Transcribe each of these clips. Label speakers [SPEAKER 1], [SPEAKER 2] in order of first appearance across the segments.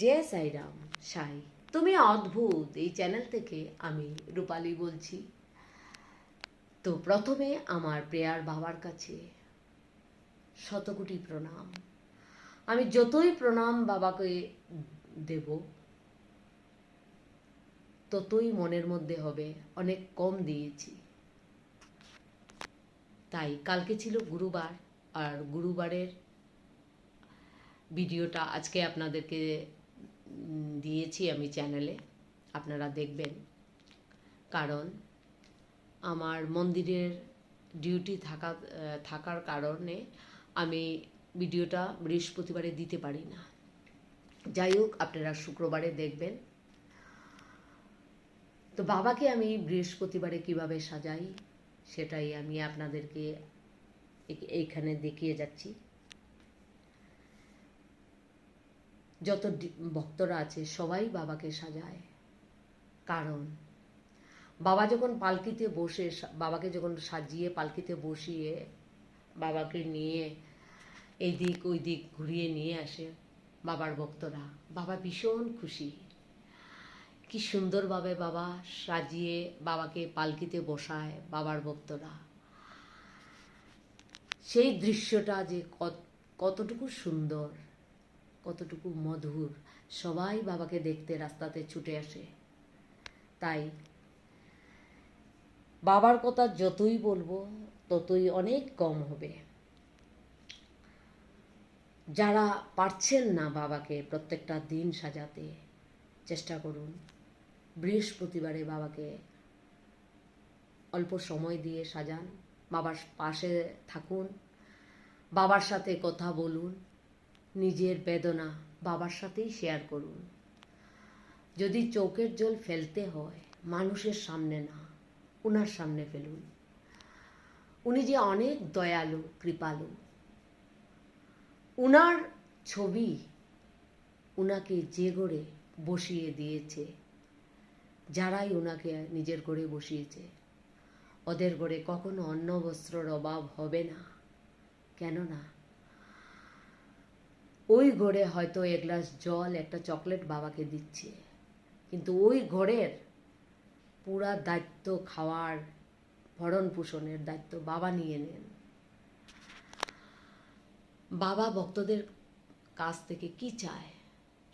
[SPEAKER 1] জয় সাইরাম সাই। তুমি অদ্ভুত এই চ্যানেল থেকে আমি রূপালী বলছি। তো প্রথমে আমার প্রেয়ার বাবার কাছে শতকোটি প্রণাম। আমি যতই প্রণাম বাবাকে দেব ততই মনের মধ্যে হবে অনেক কম দিয়েছি। তাই কালকে ছিল গুরুবার, আর গুরুবারের ভিডিওটা আজকে আপনাদেরকে দিয়েছি আমি চ্যানেলে, আপনারা দেখবেন। কারণ আমার মন্দিরের ডিউটি থাকার কারণে আমি ভিডিওটা বৃহস্পতিবারে দিতে পারি না। যাই হোক, আপনারা শুক্রবারে দেখবেন। তো বাবাকে আমি বৃহস্পতিবারে কিভাবে সাজাই সেটাই আমি আপনাদেরকে এইখানে দেখিয়ে যাচ্ছি। যত ভক্তরা আছে সবাই বাবাকে সাজায়, কারণ বাবা যখন পালকিতে বসে, বাবাকে যখন সাজিয়ে পালকিতে বসিয়ে বাবাকে নিয়ে এই দিক ওই দিক ঘুরিয়ে নিয়ে আসে বাবার ভক্তরা, বাবা ভীষণ খুশি। কি সুন্দরভাবে বাবা সাজিয়ে বাবাকে পালকিতে বসায় বাবার ভক্তরা। সেই দৃশ্যটা যে কতটুকু সুন্দর, কতটুকু মধুর, সবাই বাবাকে দেখতে রাস্তাতে ছুটে আসে। তাই বাবার কথা যতই বলবো ততই অনেক কম হবে। যারা পারছেন না বাবাকে প্রত্যেকটা দিন সাজাতে, চেষ্টা করুন বৃহস্পতিবারে বাবাকে অল্প সময় দিয়ে সাজান, বাবার পাশে থাকুন, বাবার সাথে কথা বলুন, নিজের বেদনা বাবার সাথেই শেয়ার করুন। যদি চোখের জল ফেলতে হয় মানুষের সামনে না, উনার সামনে ফেলুন। উনি যে অনেক দয়ালু, কৃপালু। উনার ছবি উনাকে যে ঘরে বসিয়ে দিয়েছে, যারাই উনাকে নিজের ঘরে বসিয়েছে, ওদের ঘরে কখনো অন্ন বস্ত্রর অভাব হবে না। কেননা ওই ঘরে হয়তো এক গ্লাস জল, একটা চকলেট বাবাকে দিচ্ছে, কিন্তু ওই ঘরের পুরা দায়িত্ব, খাওয়ার ভরণ পোষণের দায়িত্ব বাবা নিয়ে নেন। বাবা ভক্তদের কাছ থেকে কি চায়?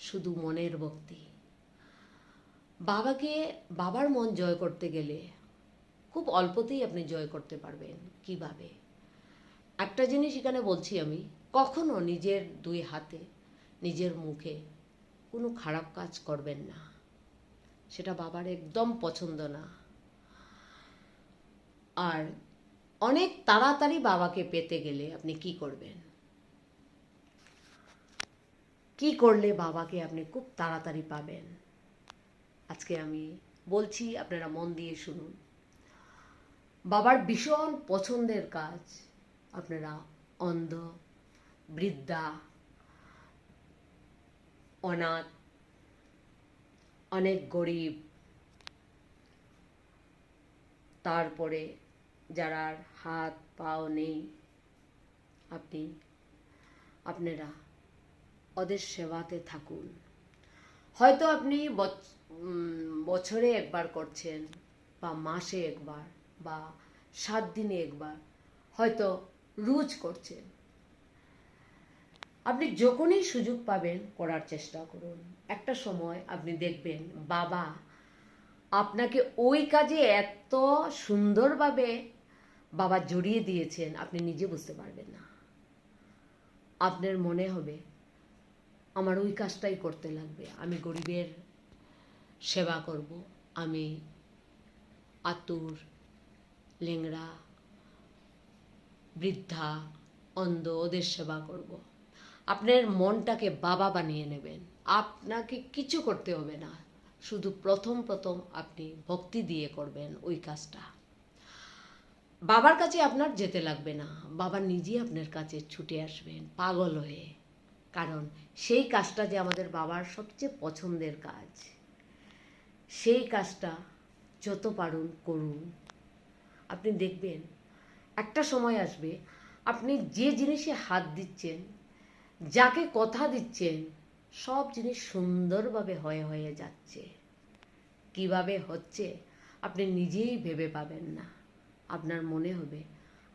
[SPEAKER 1] শুধু মনের ভক্তি। বাবার মন জয় করতে গেলে খুব অল্পতেই আপনি জয় করতে পারবেন। কিভাবে? একটা জিনিস এখানে বলছি আমি, কখনো নিজের দুই হাতে নিজের মুখে কোনো খারাপ কাজ করবেন না, সেটা বাবার একদম পছন্দ না। আর অনেক তাড়াতাড়ি বাবাকে পেতে গেলে আপনি কি করবেন? কি করলে বাবাকে আপনি খুব তাড়াতাড়ি পাবেন? আজকে আমি বলছি, আপনারা মন দিয়ে শুনুন। বাবার ভীষণ পছন্দের কাজ, আপনারা অন্ধ, বৃদ্ধা, অনাথ, অনেক গরিব, তারপরে যারা হাত পাও নেই, আপনারা ওদের সেবাতে থাকুন। হয়তো আপনি বছরে একবার করছেন, বা মাসে একবার, বা 7 দিনে একবার, হয়তো রোজ করছেন। আপনি যখনই সুযোগ পাবেন করার চেষ্টা করুন। একটা সময় আপনি দেখবেন বাবা আপনাকে ওই কাজে এত সুন্দরভাবে বাবা জড়িয়ে দিয়েছেন, আপনি নিজে বুঝতে পারবেন না। আপনার মনে হবে আমার ওই কাজটাই করতে লাগবে, আমি গরিবের সেবা করব, আমি আতুর, লেংড়া, বৃদ্ধা, অন্ধ, ওদের সেবা করব। আপনার মনটাকে বাবা বানিয়ে নেবেন। আপনাকে কিছু করতে হবে না, শুধু প্রথম আপনি ভক্তি দিয়ে করবেন ওই কাজটা। বাবার কাছে আপনার যেতে লাগবে না, বাবা নিজেই আপনার কাছে ছুটে আসবেন পাগল হয়ে। কারণ সেই কাজটা যে আমাদের বাবার সবচেয়ে পছন্দের কাজ, সেই কাজটা যত পারুন করুন। আপনি দেখবেন একটা সময় আসবে, আপনি যে জিনিসে হাত দিচ্ছেন, যাকে কথা দিচ্ছেন, সব জিনিস সুন্দরভাবে হয়ে হয়ে যাচ্ছে। কিভাবে হচ্ছে আপনি নিজেই ভেবে পাবেন না। আপনার মনে হবে,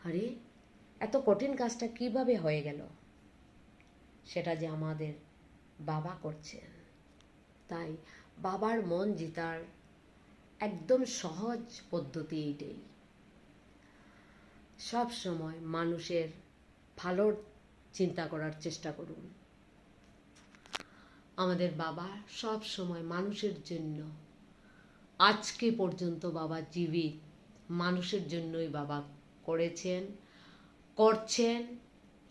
[SPEAKER 1] আরে এত কঠিন কাজটা কিভাবে হয়ে গেল। সেটা যে আমাদের বাবা করছেন। তাই বাবার মন জেতার একদম সহজ পদ্ধতি এইটাই। সব সময় মানুষের ভালোর চিন্তা করার চেষ্টা করুন। আমাদের বাবা সব সময় মানুষের জন্য, আজকে পর্যন্ত বাবা জীবিত, মানুষের জন্যই বাবা করেছেন, করছেন,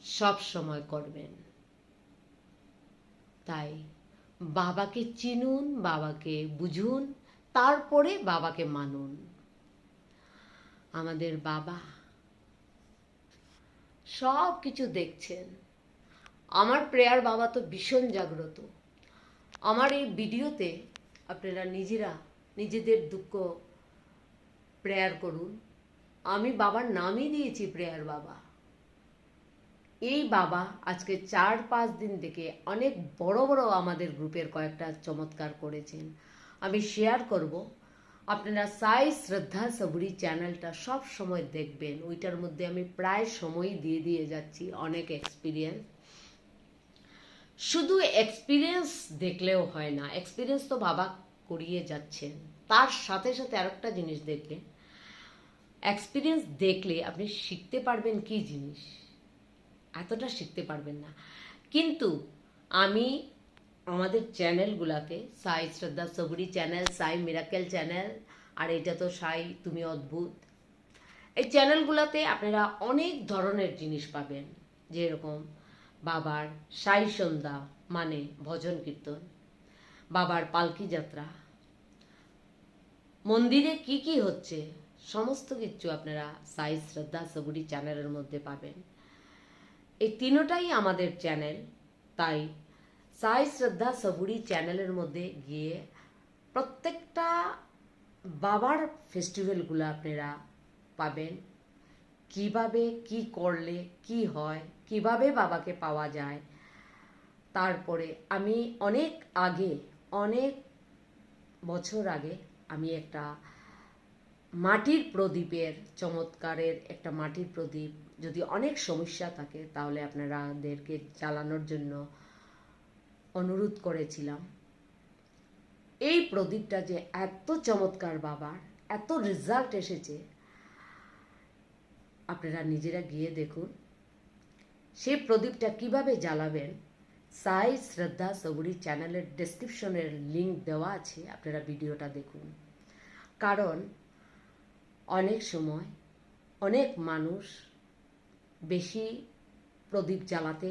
[SPEAKER 1] সব সময় করবেন। তাই বাবাকে চিনুন, বাবাকে বুঝুন, তারপরে বাবাকে মানুন। আমাদের বাবা সব কিছু দেখছেন। আমার প্রেয়ার বাবা তো ভীষণ জাগ্রত। আমার এই ভিডিওতে আপনারা নিজেদের দুঃখ প্রেয়ার করুন। আমি বাবার নামই দিয়েছি প্রেয়ার বাবা। এই বাবা আজকে 4-5 দিন থেকে অনেক বড় বড় আমাদের গ্রুপের কয়েকটা চমৎকার করেছেন। আমি শেয়ার করব। আপনারা সাই শ্রদ্ধা সবুরি চ্যানেলটা সব সময় দেখবেন। ওইটার মধ্যে আমি প্রায় সময়ই দিয়ে যাচ্ছি অনেক এক্সপিরিয়েন্স। শুধু এক্সপিরিয়েন্স দেখলেও হয় না, এক্সপিরিয়েন্স তো বাবা করিয়ে যাচ্ছেন, তার সাথে সাথে আরেকটা জিনিস দেখলে, এক্সপিরিয়েন্স দেখলে আপনি শিখতে পারবেন কি জিনিস, এতটা শিখতে পারবেন না। কিন্তু আমি আমাদের চ্যানেলগুলোকে, সাই শ্রদ্ধা সবুরি চ্যানেল, সাই মিরাকেল চ্যানেল, আর এটা তো সাই তুমি অদ্ভুত, এই চ্যানেলগুলোতে আপনারা অনেক ধরনের জিনিস পাবেন। যেরকম বাবার সাই সন্ধ্যা মানে ভজন কীর্তন, বাবার পালকি যাত্রা, মন্দিরে কি কি হচ্ছে, সমস্ত কিছু আপনারা সাই শ্রদ্ধা সবুরি চ্যানেলের মধ্যে পাবেন। এই তিনটাই আমাদের চ্যানেল। তাই সাই শ্রদ্ধা সবুরি চ্যানেলের মধ্যে গিয়ে প্রত্যেকটা বাবার ফেস্টিভ্যালগুলো আপনারা পাবেন। কিভাবে কি করলে কি হয়, কিভাবে বাবাকে পাওয়া যায়। তারপরে আমি অনেক বছর আগে আমি একটা মাটির প্রদীপের চমৎকারের একটা মাটির প্রদীপ, যদি অনেক সমস্যা থাকে তাহলে আপনাদেরকে জ্বালানোর জন্য অনুরোধ করেছিলাম। এই প্রদীপটা যে এত চমৎকার বাবার, এত রেজাল্ট এসেছে, আপনারা নিজেরা গিয়ে দেখুন। সেই প্রদীপটা কিভাবে জ্বালাবেন সাই শ্রদ্ধা সবুরি চ্যানেলের ডেসক্রিপশনের লিংক দেওয়া আছে, আপনারা ভিডিওটা দেখুন। কারণ অনেক সময় অনেক মানুষ বেশি প্রদীপ জ্বালাতে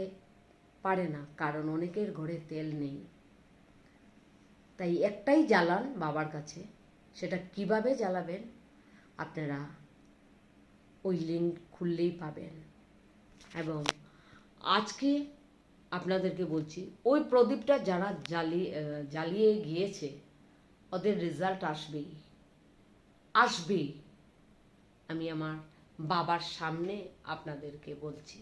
[SPEAKER 1] পারে না, কারণ অনেকের ঘরে তেল নেই। তাই একটাই জ্বালান বাবার কাছে, সেটা কিভাবে জ্বালাবেন আপনারা ওই লিংক খুললেই পাবেন। এবং আজকে আপনাদেরকে বলছি, ওই প্রদীপটা যারা জ্বালিয়ে গিয়েছে ওদের রেজাল্ট আসবেই। আমি আমার বাবার সামনে আপনাদেরকে বলছি,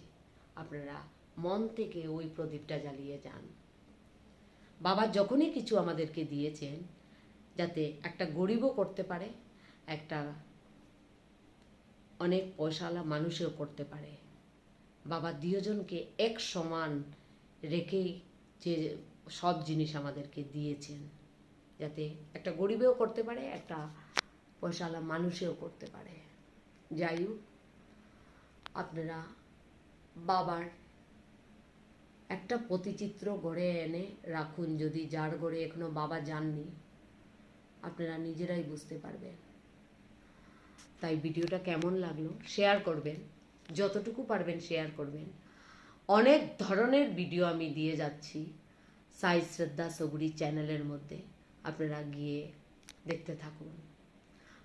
[SPEAKER 1] আপনারা মন থেকে ওই প্রদীপটা জ্বালিয়ে যান। বাবা যখনই কিছু আমাদেরকে দিয়েছেন, যাতে একটা গরিবও করতে পারে, একটা অনেক পয়সাওয়ালা মানুষও করতে পারে। বাবা দুজনকে এক সমান রেখেই যে সব জিনিস আমাদেরকে দিয়েছেন, যাতে একটা গরিবেও করতে পারে, একটা পয়সাওয়ালা মানুষেও করতে পারে। যাই হোক, আপনারা বাবার একটা প্রতিচিত্র গড়ে এনে রাখুন। যদি যার ঘরে এখনো বাবা যাননি, আপনারা নিজেরাই বুঝতে পারবেন। তাই ভিডিওটা কেমন লাগলো শেয়ার করবেন, যতটুকু পারবেন শেয়ার করবেন। অনেক ধরনের ভিডিও আমি দিয়ে যাচ্ছি সাই শ্রদ্ধা সবুরি চ্যানেলের মধ্যে, আপনারা গিয়ে দেখতে থাকুন।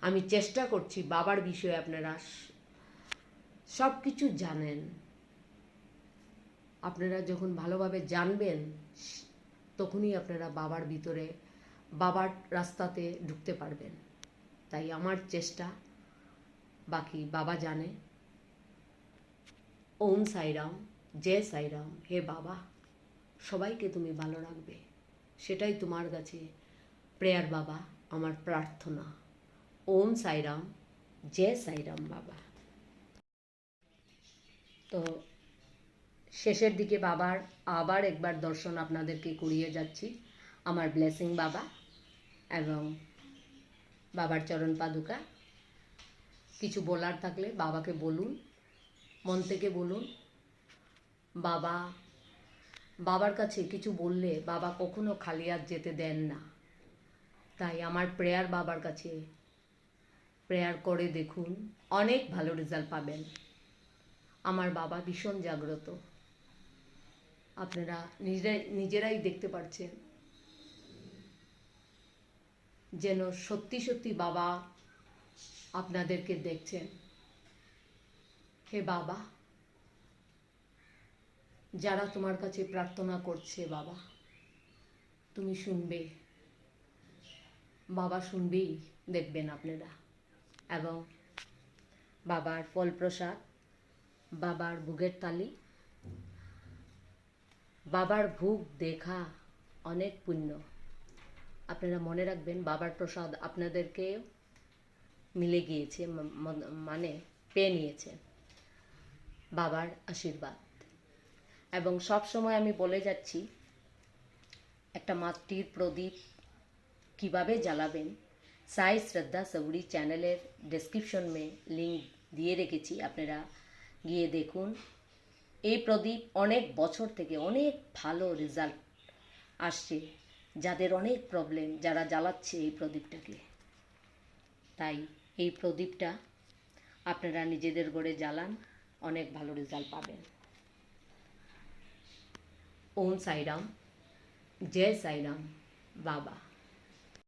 [SPEAKER 1] আমি চেষ্টা করছি বাবার বিষয়ে আপনারা সব কিছু জানেন। আপনারা যখন ভালোভাবে জানবেন, তখনই আপনারা বাবার ভিতরে, বাবার রাস্তাতে ঢুকতে পারবেন। তাই আমার চেষ্টা, বাকি বাবা জানে। ওম সাইরাম, জয় সাইরাম। হে বাবা, সবাইকে তুমি ভালো রাখবে, সেটাই তোমার কাছে প্রেয়ার বাবা, আমার প্রার্থনা। ওম সাইরাম, জয় সাইরাম বাবা। তো শেষের দিকে বাবার আবার একবার দর্শন আপনাদেরকে করিয়ে যাচ্ছি, আমার ব্লেসিং বাবা এবং বাবার চরণ পাদুকা। কিছু বলার থাকলে বাবাকে বলুন, মন থেকে বলুন। বাবার কাছে কিছু বললে বাবা কখনো খালি হাত যেতে দেন না। তাই আমার প্রেয়ার বাবার কাছে প্রেয়ার করে দেখুন, অনেক ভালো রেজাল্ট পাবেন। আমার বাবা ভীষণ জাগ্রত, আপনারা নিজেরাই দেখতে পাচ্ছেন, যেন সত্যি সত্যি বাবা আপনাদেরকে দেখছেন। হে বাবা, যারা তোমার কাছে প্রার্থনা করছে বাবা, তুমি শুনবে, বাবা শুনবেই, দেখবেন আপনারা। এবং বাবার ফল প্রসাদ, বাবার ভোগের থালি, বাবার ভোগ দেখা অনেক পুণ্য। আপনারা মনে রাখবেন, বাবার প্রসাদ আপনাদেরকে মিলে গিয়েছে, মানে পেয়ে নিয়েছেন বাবার আশীর্বাদ। এবং সব সময় আমি বলে যাচ্ছি, একটা মাটির প্রদীপ কিভাবে জ্বালাবেন, সাই শ্রদ্ধা সৌরি চ্যানেলের ডেসক্রিপশন মে লিঙ্ক দিয়ে রেখেছি, আপনারা গিয়ে দেখুন। এই প্রদীপ অনেক বছর থেকে অনেক ভালো রেজাল্ট আসছে, যাদের অনেক প্রবলেম, যারা জ্বালাচ্ছে এই প্রদীপটাকে। তাই এই প্রদীপটা আপনারা নিজেদের ঘরে জ্বালান, অনেক ভালো রেজাল্ট পাবেন। ওম সাইরাম, জয় সাইরাম বাবা।